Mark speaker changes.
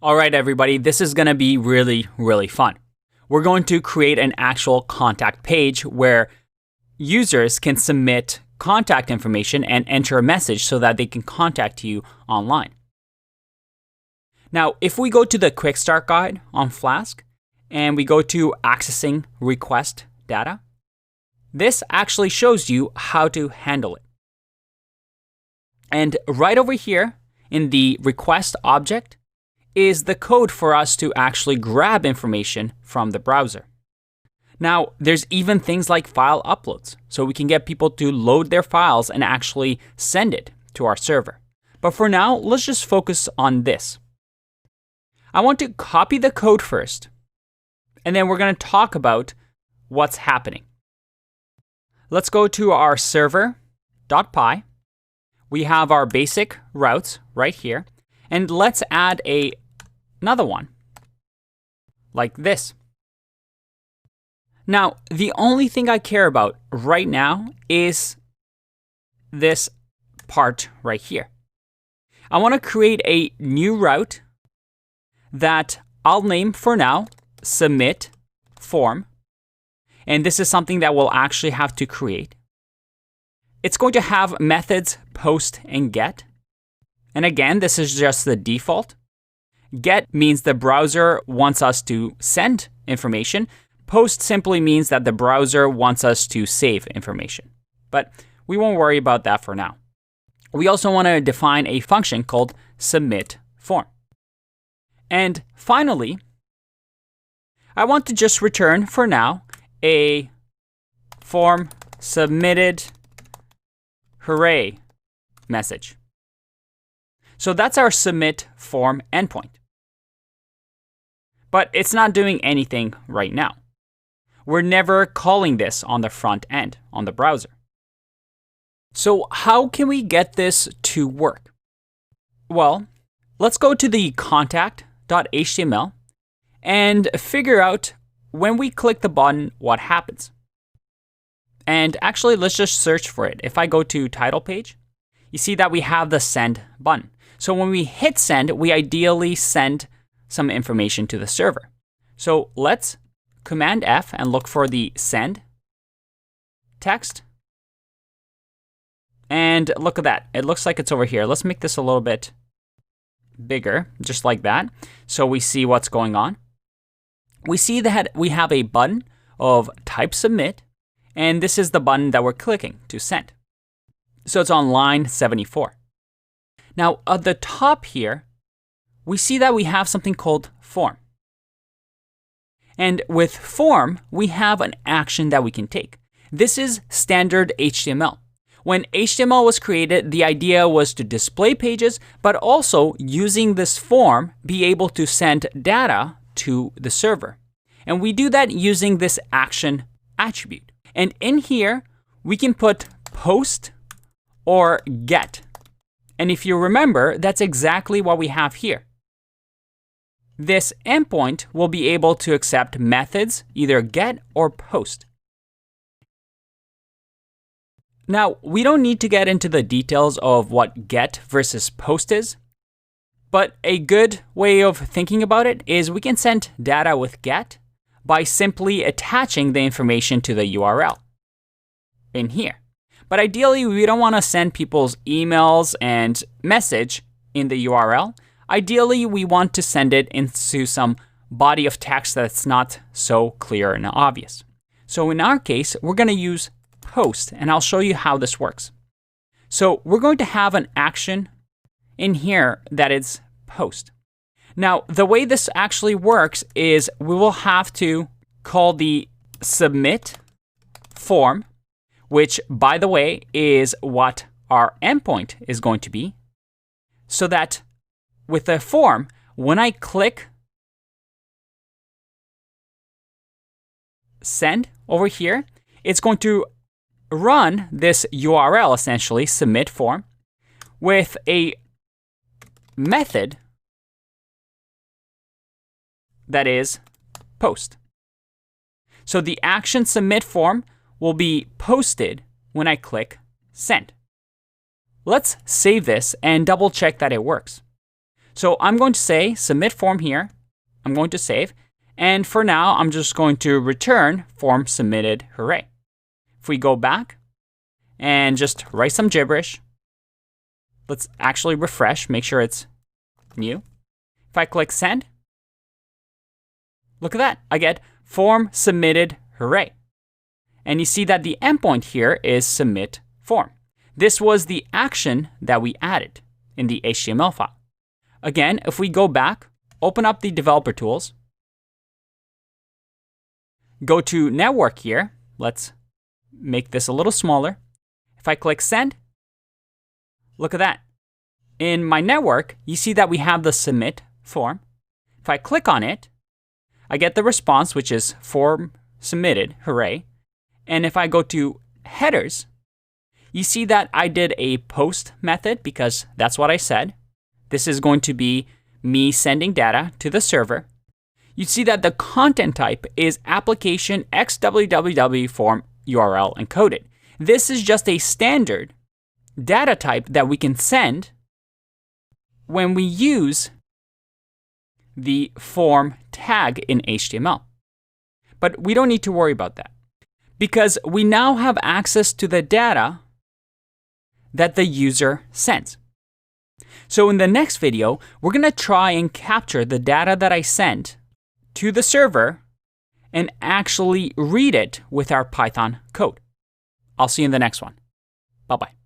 Speaker 1: All right, everybody, this is going to be really fun. We're going to create an actual contact page where users can submit contact information and enter a message so that they can contact you online. Now, if we go to the quick start guide on Flask and we go to accessing request data, this actually shows you how to handle it. And right over here in the request object is the code for us to actually grab information from the browser. Now, there's even things like file uploads, so we can get people to load their files and actually send it to our server. But for now, let's just focus on this. I want to copy the code first, and then we're going to talk about what's happening. Let's go to our server.py. We have our basic routes right here, and let's add another one like this. Now, the only thing I care about right now is this part right here. I want to create a new route that I'll name for now submit form. And this is something that we'll actually have to create. It's going to have methods post and get. And again, this is just the default. Get means the browser wants us to send information. Post simply means that the browser wants us to save information. But we won't worry about that for now. We also want to define a function called submit form. And finally, I want to just return for now a form submitted hooray message. So that's our submit form endpoint. But it's not doing anything right now. We're never calling this on the front end, on the browser. So how can we get this to work? Well, let's go to the contact.html and figure out when we click the button, what happens. And actually, let's just search for it. If I go to title page, you see that we have the send button. So when we hit send, we ideally send some information to the server. So let's Command F and look for the send text. And look at that. It looks like it's over here. Let's make this a little bit bigger, just like that, so we see what's going on. We see that we have a button of type submit, and this is the button that we're clicking to send. So it's on line 74. Now, at the top here, we see that we have something called form. And with form, we have an action that we can take. This is standard HTML. When HTML was created, the idea was to display pages, but also using this form, be able to send data to the server. And we do that using this action attribute. And in here, we can put post or get. And if you remember, that's exactly what we have here. This endpoint will be able to accept methods, either get or post. Now, we don't need to get into the details of what get versus post is, but a good way of thinking about it is we can send data with get by simply attaching the information to the URL in here. But ideally, we don't want to send people's emails and message in the URL. Ideally, we want to send it into some body of text that's not so clear and obvious. So in our case, we're going to use post, and I'll show you how this works. So we're going to have an action in here that is post. Now, the way this actually works is we will have to call the submit form, which, by the way, is what our endpoint is going to be, so that with the form, when I click send over here, it's going to run this URL, essentially, submit form, with a method that is post. So the action submit form will be posted when I click send. Let's save this and double check that it works. So I'm going to say submit form here. I'm going to save. And for now, I'm just going to return form submitted, hooray. If we go back and just write some gibberish, let's actually refresh, make sure it's new. If I click send, look at that. I get form submitted, hooray. And you see that the endpoint here is submit form. This was the action that we added in the HTML file. Again, if we go back, open up the developer tools, go to network here. Let's make this a little smaller. If I click send, look at that. In my network, you see that we have the submit form. If I click on it, I get the response, which is form submitted, hooray. And if I go to headers, you see that I did a post method because that's what I said. This is going to be me sending data to the server. You see that the content type is application XWWW form URL encoded. This is just a standard data type that we can send when we use the form tag in HTML. But we don't need to worry about that because we now have access to the data that the user sends. So in the next video, we're going to try and capture the data that I sent to the server and actually read it with our Python code. I'll see you in the next one. Bye-bye.